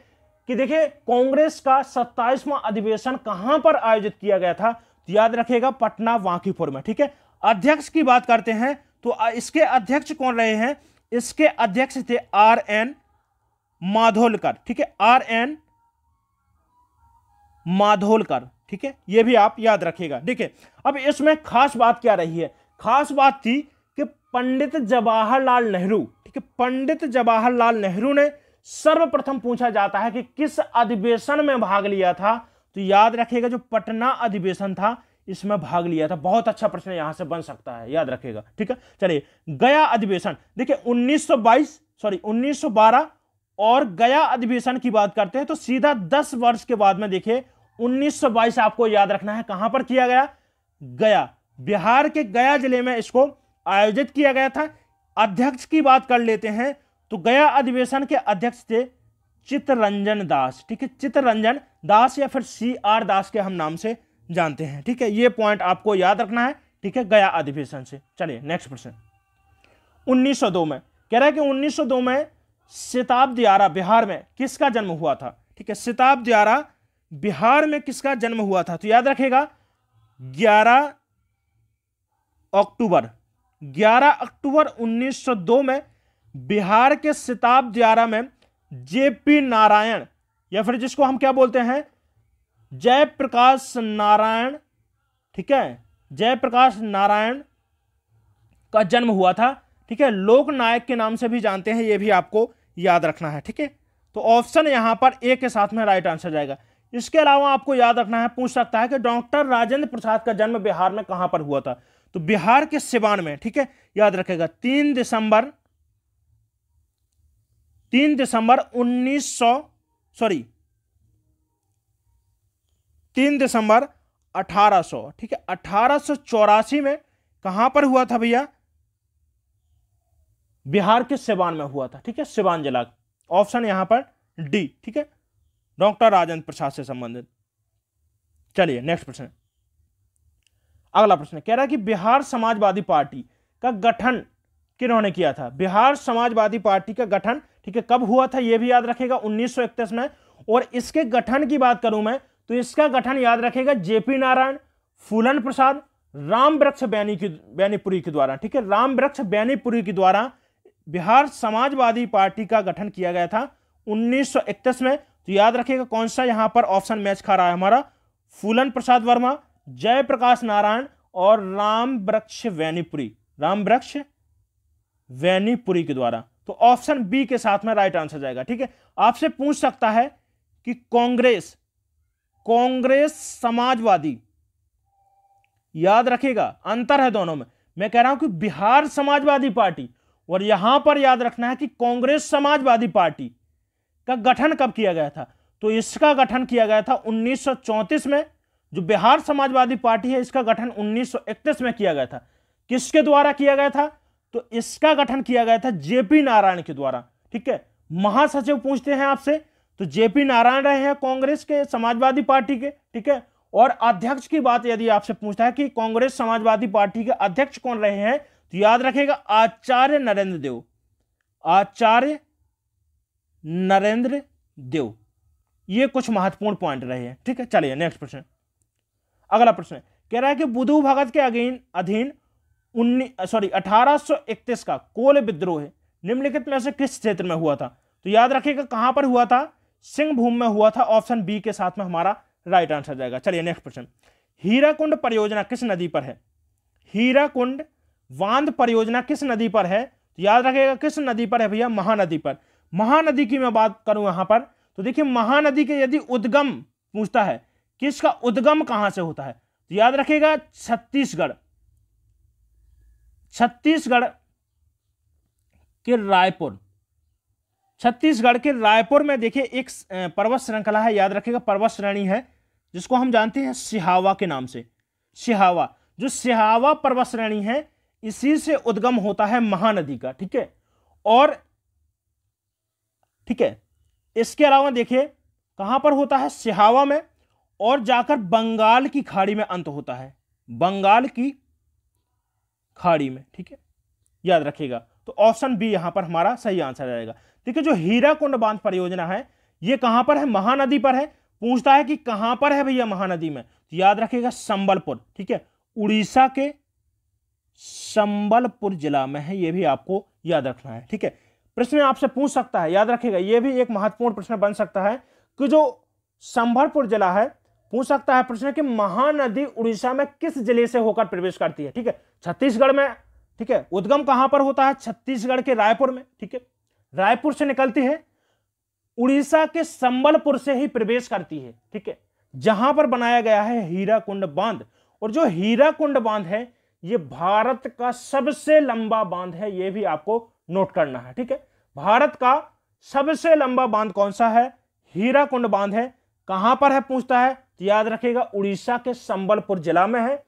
कि देखिए कांग्रेस का 27वां अधिवेशन कहां पर आयोजित किया गया था, तो याद रखिएगा पटना बांकीपुर में, ठीक है। अध्यक्ष की बात करते हैं तो इसके अध्यक्ष कौन रहे हैं, इसके अध्यक्ष थे RN माधोलकर, ठीक है, RN माधोलकर, ठीक है। यह भी आप याद रखिएगा। देखिए, अब इसमें खास बात क्या रही है, खास बात थी कि पंडित जवाहरलाल नेहरू, ठीक है, पंडित जवाहरलाल नेहरू ने सर्वप्रथम पूछा जाता है कि किस अधिवेशन में भाग लिया था, तो याद रखिएगा जो पटना अधिवेशन था इसमें भाग लिया था। बहुत अच्छा प्रश्न यहां से बन सकता है, याद रखिएगा, ठीक है। चलिए, गया अधिवेशन, देखिए 1912 और गया अधिवेशन की बात करते हैं तो सीधा 10 वर्ष के बाद में देखिए 1922 आपको याद रखना है कहां पर किया गया, गया, बिहार के गया जिले में इसको आयोजित किया गया था। अध्यक्ष की बात कर लेते हैं तो गया अधिवेशन के अध्यक्ष थे चित्तरंजन दास, ठीक है, चित्तरंजन दास या फिर CR दास के हम नाम से जानते हैं, ठीक है। ये पॉइंट आपको याद रखना है, ठीक है, गया अधिवेशन से। चलिए नेक्स्ट प्रश्न। 1902 में कह रहा है कि 1902 में सिताब दियारा बिहार में किसका जन्म हुआ था, ठीक है। सिताब दियारा बिहार में किसका जन्म हुआ था, तो याद रखेगा 11 अक्टूबर 1902 में बिहार के सिताब दियारा में JP नारायण या फिर जिसको हम क्या बोलते हैं जयप्रकाश नारायण, ठीक है, जयप्रकाश नारायण का जन्म हुआ था, ठीक है। लोक नायक के नाम से भी जानते हैं, ये भी आपको याद रखना है, ठीक है। तो ऑप्शन यहां पर ए के साथ में राइट आंसर जाएगा। इसके अलावा आपको याद रखना है, पूछ सकता है कि डॉक्टर राजेंद्र प्रसाद का जन्म बिहार में कहां पर हुआ था, तो बिहार के सिवान में, ठीक है। याद रखेगा 3 दिसंबर 1800, ठीक है, 1884 में कहां पर हुआ था भैया, बिहार के सिवान में हुआ था, ठीक है, सिवान जिला। ऑप्शन यहां पर डी, ठीक है, डॉक्टर राजेंद्र प्रसाद से संबंधित। चलिए नेक्स्ट प्रश्न। अगला प्रश्न कह रहा है कि बिहार समाजवादी पार्टी का गठन किन्होंने किया था। बिहार समाजवादी पार्टी का गठन, ठीक है, कब हुआ था यह भी याद रखेगा 1931 में। और इसके गठन की बात करूं मैं तो इसका गठन याद रखेगा JP नारायण, फूलन प्रसाद, राम वृक्ष बैनीपुरी के द्वारा, ठीक है, राम वृक्ष बैनीपुरी के द्वारा बिहार समाजवादी पार्टी का गठन किया गया था 1931 में। तो याद रखिएगा कौन सा यहां पर ऑप्शन मैच खा रहा है हमारा, फूलन प्रसाद वर्मा, जयप्रकाश नारायण और राम वृक्ष बैनीपुरी के द्वारा। तो ऑप्शन बी के साथ में राइट आंसर जाएगा, ठीक है। आपसे पूछ सकता है कि कांग्रेस समाजवादी, याद रखिएगा अंतर है दोनों में। मैं कह रहा हूं कि बिहार समाजवादी पार्टी और यहां पर याद रखना है कि कांग्रेस समाजवादी पार्टी का गठन कब किया गया था। तो इसका गठन किया गया था 1934 में। जो बिहार समाजवादी पार्टी है इसका गठन 1931 में किया गया था। किसके द्वारा किया गया था, तो इसका गठन किया गया था JP नारायण के द्वारा, ठीक है। महासचिव पूछते हैं आपसे तो JP नारायण रहे हैं कांग्रेस के समाजवादी पार्टी के, ठीक है। और अध्यक्ष की बात यदि आपसे पूछता है कि कांग्रेस समाजवादी पार्टी के अध्यक्ष कौन रहे हैं, तो याद रखेगा आचार्य नरेंद्र देव। ये कुछ महत्वपूर्ण पॉइंट रहे हैं, ठीक है। चलिए नेक्स्ट प्रश्न। अगला प्रश्न कह रहा है कि बुधू भगत के अधीन 1831 का कोल विद्रोह निम्नलिखित में से किस क्षेत्र में हुआ था। तो याद रखिएगा कहां पर हुआ था, सिंहभूम में हुआ था। ऑप्शन बी के साथ में हमारा राइट आंसर जाएगा। चलिए नेक्स्ट प्रश्न। हीराकुंड परियोजना किस नदी पर है। हीराकुंड बांध परियोजना किस नदी पर है, तो याद रखिएगा किस नदी पर है भैया, महानदी पर। महानदी की मैं बात करूं यहां पर तो देखिए महानदी के यदि उद्गम पूछता है कि इसका उद्गम कहां से होता है, तो याद रखिएगा छत्तीसगढ़ के रायपुर में देखिए एक पर्वत श्रृंखला है, याद रखिएगा पर्वत श्रेणी है जिसको हम जानते हैं सिहावा के नाम से। सिहावा, जो सिहावा पर्वत श्रेणी है इसी से उद्गम होता है महानदी का, ठीक है। और ठीक है, इसके अलावा देखिए कहां पर होता है, सिहावा में, और जाकर बंगाल की खाड़ी में अंत होता है, बंगाल की खाड़ी में, ठीक है, याद रखिएगा। तो ऑप्शन बी यहां पर हमारा सही आंसर रहेगा। देखिए जो हीराकुंड बांध परियोजना है ये कहां पर है, महानदी पर है। पूछता है कि कहां पर है भैया महानदी में, तो याद रखिएगा संबलपुर, ठीक है, उड़ीसा के संबलपुर जिला में है, यह भी आपको याद रखना है, ठीक है। प्रश्न आपसे पूछ सकता है, याद रखिएगा यह भी एक महत्वपूर्ण प्रश्न बन सकता है कि जो संबलपुर जिला है, पूछ सकता है प्रश्न कि महानदी उड़ीसा में किस जिले से होकर प्रवेश करती है, ठीक है, छत्तीसगढ़ में, ठीक है। उद्गम कहां पर होता है, छत्तीसगढ़ के रायपुर में, ठीक है, रायपुर से निकलती है, उड़ीसा के संबलपुर से ही प्रवेश करती है, ठीक है, जहां पर बनाया गया है हीराकुंड बांध। और जो हीराकुंड बांध है ये भारत का सबसे लंबा बांध है, यह भी आपको नोट करना है, ठीक है। भारत का सबसे लंबा बांध कौन सा है, हीराकुंड बांध है। कहां पर है पूछता है, तो याद रखिएगा उड़ीसा के संबलपुर जिला में है।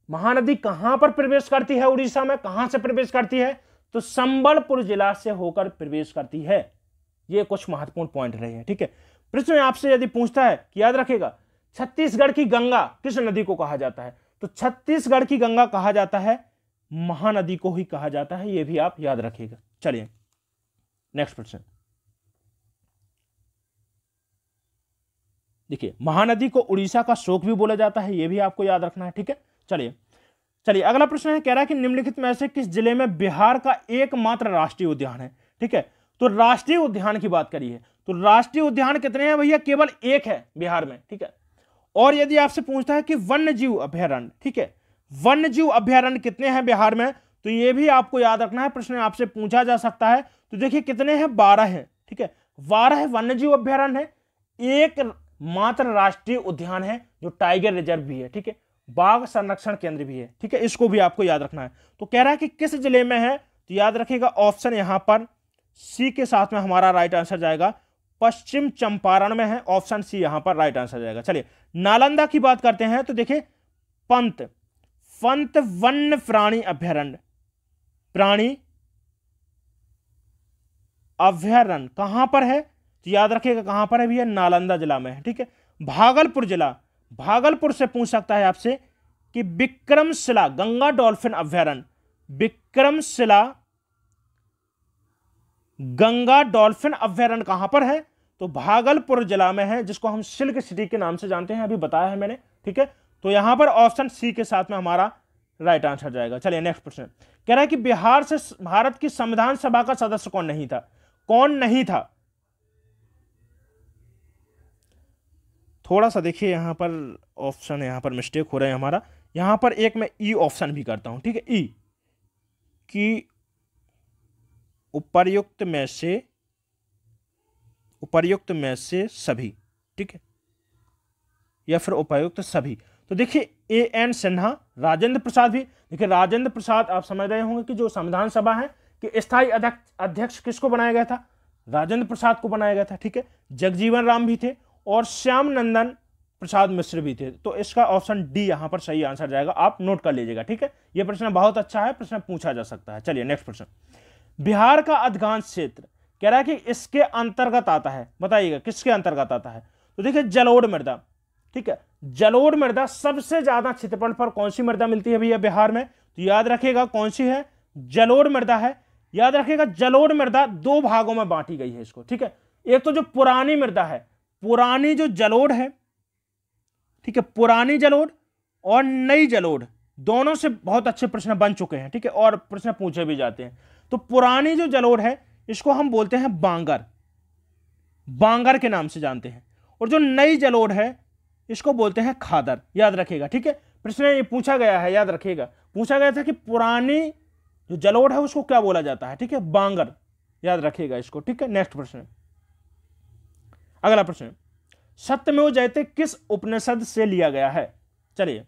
महानदी कहां पर प्रवेश करती है उड़ीसा में, कहां से प्रवेश करती है, तो संबलपुर जिला से होकर प्रवेश करती है, ये कुछ महत्वपूर्ण पॉइंट रहे हैं। ठीक है, प्रश्न आपसे यदि पूछता है कि याद रखेगा छत्तीसगढ़ की गंगा किस नदी को कहा जाता है, तो छत्तीसगढ़ की गंगा कहा जाता है महानदी को ही कहा जाता है, ये भी आप याद रखिएगा। चलिए नेक्स्ट प्रश्न देखिए, महानदी को उड़ीसा का शोक भी बोला जाता है, ये भी आपको याद रखना है। ठीक है, चलिए अगला प्रश्न है, कह रहा है कि निम्नलिखित में से किस जिले में बिहार का एकमात्र राष्ट्रीय उद्यान है। ठीक है, तो राष्ट्रीय उद्यान की बात करिए तो राष्ट्रीय उद्यान कितने हैं भैया, केवल एक है बिहार में। ठीक है, और यदि आपसे पूछता है कि वन्य जीव अभयारण्य, ठीक है, वन्य जीव अभयारण्य कितने हैं बिहार में, तो ये भी आपको याद रखना है, प्रश्न आपसे पूछा जा सकता है। तो देखिए कितने हैं, 12 हैं। ठीक है, 12 वन्य जीव अभयारण्य है, एक मात्र राष्ट्रीय उद्यान है जो टाइगर रिजर्व भी है। ठीक है, बाघ संरक्षण केंद्र भी है। ठीक है, इसको भी आपको याद रखना है। तो कह रहा है कि किस जिले में है, तो याद रखिएगा ऑप्शन यहां पर सी के साथ में हमारा राइट आंसर जाएगा, पश्चिम चंपारण में है, ऑप्शन सी यहां पर राइट आंसर जाएगा। चलिए नालंदा की बात करते हैं, तो देखिए पंत वन्य प्राणी अभयारण्य, प्राणी अभयारण्य कहां पर है, तो याद रखिएगा कहां पर है भैया, नालंदा जिला में है। ठीक है, भागलपुर जिला, भागलपुर से पूछ सकता है आपसे कि विक्रमशिला गंगा डॉल्फिन अभयारण्य, विक्रमशिला गंगा डॉल्फिन अभयारण्य कहां पर है, तो भागलपुर जिला में है, जिसको हम सिल्क सिटी के नाम से जानते हैं, अभी बताया है मैंने। ठीक है, तो यहां पर ऑप्शन सी के साथ में हमारा राइट आंसर जाएगा। चलिए नेक्स्ट प्रश्न, कह रहा है कि बिहार से भारत की संविधान सभा का सदस्य कौन नहीं था, कौन नहीं था। थोड़ा सा देखिए यहां पर ऑप्शन, यहां पर मिस्टेक हो रहा है हमारा, यहां पर एक मैं ई ऑप्शन भी करता हूं। ठीक है, ई कि उपर्युक्त में से सभी, ठीक है, या फिर उपर्युक्त सभी। तो देखिए एन सिन्हा, राजेंद्र प्रसाद भी, देखिए राजेंद्र प्रसाद आप समझ रहे होंगे कि जो संविधान सभा है कि स्थायी अध्यक्ष किसको बनाया गया था, राजेंद्र प्रसाद को बनाया गया था। ठीक है, जगजीवन राम भी थे और श्याम नंदन प्रसाद मिश्र भी थे। तो इसका ऑप्शन डी यहां पर सही आंसर जाएगा, आप नोट कर लीजिएगा। ठीक है, यह प्रश्न बहुत अच्छा है, प्रश्न पूछा जा सकता है। चलिए नेक्स्ट प्रश्न, बिहार का अधिकांश क्षेत्र कह रहा है कि इसके अंतर्गत आता है, बताइएगा किसके अंतर्गत आता है। तो देखिए जलोढ़ मृदा, ठीक है, जलोढ़ मृदा सबसे ज्यादा क्षेत्रफल पर कौन सी मृदा मिलती है भैया बिहार में, तो याद रखिएगा कौन सी है, जलोढ़ मृदा है। याद रखिएगा जलोढ़ मृदा दो भागों में बांटी गई है इसको। ठीक है, एक तो जो पुरानी मृदा है, पुरानी जो जलोढ़ है, ठीक है, पुरानी जलोढ़ और नई जलोढ़ दोनों से बहुत अच्छे प्रश्न बन चुके हैं। ठीक है, और प्रश्न पूछे भी जाते हैं। तो पुरानी जो जलोढ़ है इसको हम बोलते हैं बांगर, बांगर के नाम से जानते हैं, और जो नई जलोढ़ है इसको बोलते हैं खादर। याद रखिएगा। ठीक है, प्रश्न ये पूछा गया है, याद रखिएगा, पूछा गया था कि पुरानी जो जलोढ़ है उसको क्या बोला जाता है। ठीक है, बांगर, याद रखिएगा इसको। ठीक है, नेक्स्ट प्रश्न, अगला प्रश्न, सत्यमेव जयते किस उपनिषद से लिया गया है। चलिए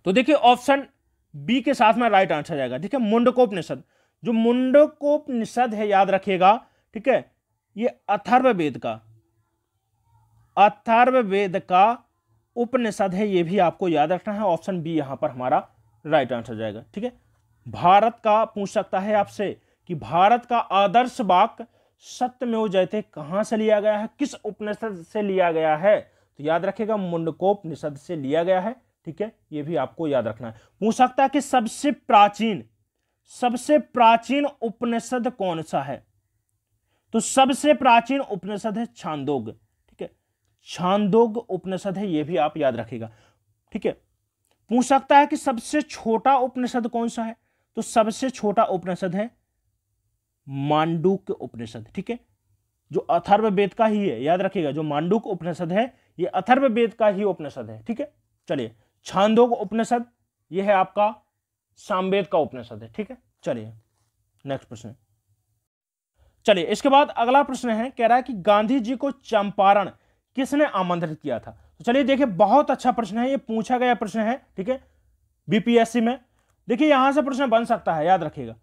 तो देखिए ऑप्शन बी के साथ में राइट आंसर जाएगा। ठीक है, मुंडकोपनिषद, जो मुंडकोपनिषद है याद रखिएगा। ठीक है, ये अथर्ववेद का उपनिषद है, ये भी आपको याद रखना है। ऑप्शन बी यहां पर हमारा राइट आंसर जाएगा। ठीक है, भारत का पूछ सकता है आपसे कि भारत का आदर्श वाक्य सत्यमेव जयते कहां से लिया गया है, किस उपनिषद से लिया गया है, तो याद रखिएगा मुंडकोपनिषद से लिया गया है। ठीक है, ये भी आपको याद रखना है। पूछ सकता है कि सबसे प्राचीन उपनिषद कौन सा है, तो सबसे प्राचीन उपनिषद है छांदोग। ठीक है, छांदोग उपनिषद है, ये भी आप याद रखिएगा। ठीक है, पूछ सकता है कि सबसे छोटा उपनिषद कौन सा है, तो सबसे छोटा उपनिषद है मांडूक्य उपनिषद। ठीक है, जो अथर्ववेद का ही है, याद रखिएगा, जो मांडूक्य उपनिषद है ये अथर्ववेद का ही उपनिषद है। ठीक है, चलिए छांदोग उपनिषद ये है आपका सामवेद का उपनिषद है। ठीक है, चलिए नेक्स्ट प्रश्न, चलिए इसके बाद अगला प्रश्न है, कह रहा है कि गांधी जी को चंपारण किसने आमंत्रित किया था। तो चलिए देखिए बहुत अच्छा प्रश्न है, ये पूछा गया प्रश्न है। ठीक है, बीपीएससी में देखिए यहां से प्रश्न बन सकता है, याद रखिएगा।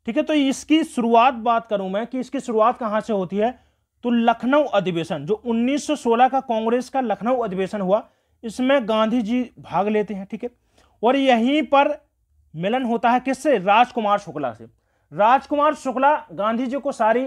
ठीक है, तो इसकी शुरुआत बात करूं मैं कि इसकी शुरुआत कहां से होती है, तो लखनऊ अधिवेशन, जो 1916 का कांग्रेस का लखनऊ अधिवेशन हुआ, इसमें गांधी जी भाग लेते हैं। ठीक है, और यहीं पर मिलन होता है किससे, राजकुमार शुक्ला से। राजकुमार शुक्ला गांधी जी को सारी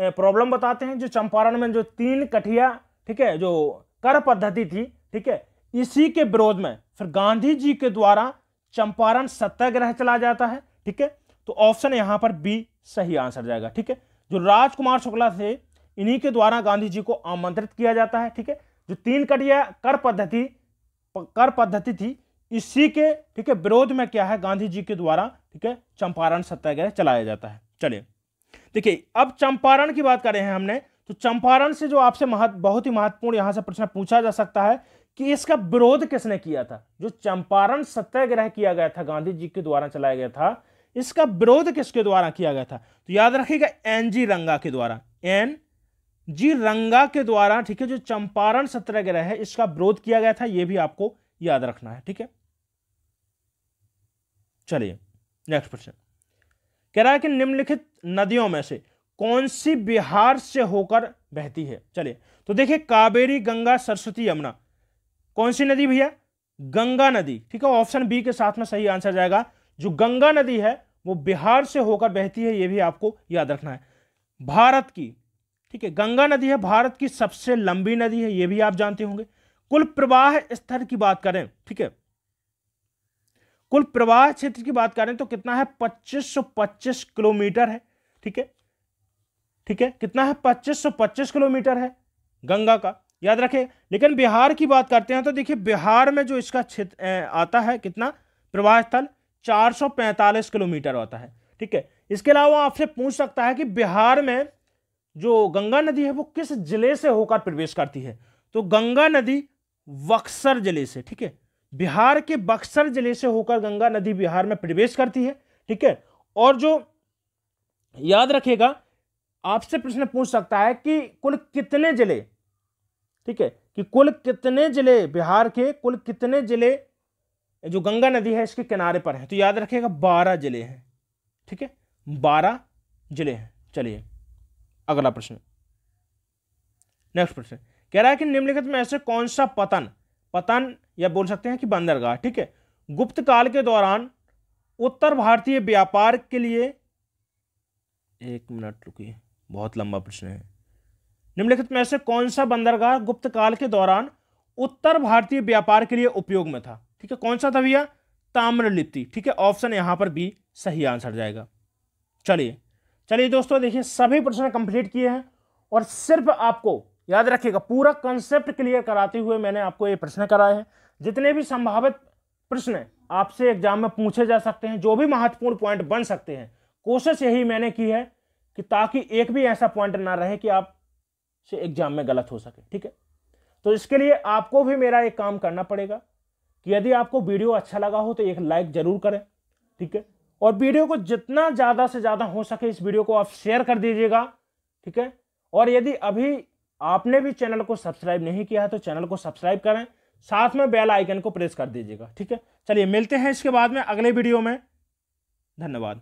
प्रॉब्लम बताते हैं जो चंपारण में जो 3 कठिया, ठीक है, जो कर पद्धति थी, ठीक है, इसी के विरोध में फिर गांधी जी के द्वारा चंपारण सत्याग्रह चला जाता है। ठीक है, तो ऑप्शन यहां पर बी सही आंसर जाएगा। ठीक है, जो राजकुमार शुक्ला थे इन्हीं के द्वारा गांधी जी को आमंत्रित किया जाता है। ठीक है, जो 3 कठिया कर पद्धति थी इसी के, ठीक है, विरोध में क्या है, गांधी जी के द्वारा, ठीक है, चंपारण सत्याग्रह चलाया जाता है। चलिए देखिए, अब चंपारण की बात करें हैं हमने, तो चंपारण से जो आपसे बहुत ही महत्वपूर्ण यहां से प्रश्न पूछा जा सकता है कि इसका विरोध किसने किया था। जो चंपारण सत्याग्रह किया गया था, गांधी जी के द्वारा चलाया गया था, इसका विरोध किसके द्वारा किया गया था, तो याद रखिएगा एन.जी. रंगा के द्वारा, एन.जी. रंगा के द्वारा। ठीक है, जो चंपारण सत्याग्रह है इसका विरोध किया गया था, यह भी आपको याद रखना है। ठीक है, चलिए नेक्स्ट प्रश्न कह रहा है कि निम्नलिखित नदियों में से कौन सी बिहार से होकर बहती है। चलिए तो देखिए, कावेरी, गंगा, सरस्वती, यमुना, कौन सी नदी भैया, गंगा नदी। ठीक है, ऑप्शन बी के साथ में सही आंसर जाएगा। जो गंगा नदी है वो बिहार से होकर बहती है, यह भी आपको याद रखना है। भारत की, ठीक है, गंगा नदी है भारत की सबसे लंबी नदी है, यह भी आप जानते होंगे। कुल प्रवाह स्तर की बात करें, ठीक है, कुल प्रवाह क्षेत्र की बात करें तो कितना है, 2525 किलोमीटर है। ठीक है, ठीक है, कितना है, 2525 किलोमीटर है गंगा का, याद रखें। लेकिन बिहार की बात करते हैं तो देखिए, बिहार में जो इसका क्षेत्र आता है, कितना प्रवाह स्थल, 445 किलोमीटर आता है। ठीक है, इसके अलावा आपसे पूछ सकता है कि बिहार में जो गंगा नदी है वो किस जिले से होकर प्रवेश करती है, तो गंगा नदी बक्सर जिले से, ठीक है, बिहार के बक्सर जिले से होकर गंगा नदी बिहार में प्रवेश करती है। ठीक है, और जो याद रखिएगा, आपसे प्रश्न पूछ सकता है कि कुल कितने जिले, ठीक है, कि कुल कितने जिले, बिहार के कुल कितने जिले जो गंगा नदी है इसके किनारे पर है, तो याद रखिएगा 12 जिले हैं। ठीक है, 12 जिले हैं। चलिए अगला प्रश्न, नेक्स्ट प्रश्न कह रहा है कि निम्नलिखित में ऐसे कौन सा पतन या बोल सकते हैं कि बंदरगाह, ठीक है, गुप्त काल के दौरान उत्तर भारतीय व्यापार के लिए, एक मिनट रुकिए, बहुत लंबा प्रश्न है। निम्नलिखित में से कौन सा बंदरगाह गुप्त काल के दौरान उत्तर भारतीय व्यापार के लिए उपयोग में था। ठीक है, कौन सा था भैया, ताम्रलिप्ति। ठीक है, ऑप्शन यहां पर बी सही आंसर जाएगा। चलिए दोस्तों, देखिए सभी प्रश्न कंप्लीट किए हैं और सिर्फ आपको याद रखिएगा पूरा कंसेप्ट क्लियर कराते हुए मैंने आपको ये प्रश्न कराए हैं। जितने भी संभावित प्रश्न आपसे एग्जाम में पूछे जा सकते हैं, जो भी महत्वपूर्ण पॉइंट बन सकते हैं, कोशिश यही मैंने की है कि ताकि एक भी ऐसा पॉइंट ना रहे कि आप से एग्जाम में गलत हो सके। ठीक है, तो इसके लिए आपको भी मेरा एक काम करना पड़ेगा कि यदि आपको वीडियो अच्छा लगा हो तो एक लाइक जरूर करें। ठीक है, और वीडियो को जितना ज्यादा से ज्यादा हो सके इस वीडियो को आप शेयर कर दीजिएगा। ठीक है, और यदि अभी आपने भी चैनल को सब्सक्राइब नहीं किया है तो चैनल को सब्सक्राइब करें, साथ में बेल आइकन को प्रेस कर दीजिएगा। ठीक है, चलिए मिलते हैं इसके बाद में अगले वीडियो में। धन्यवाद।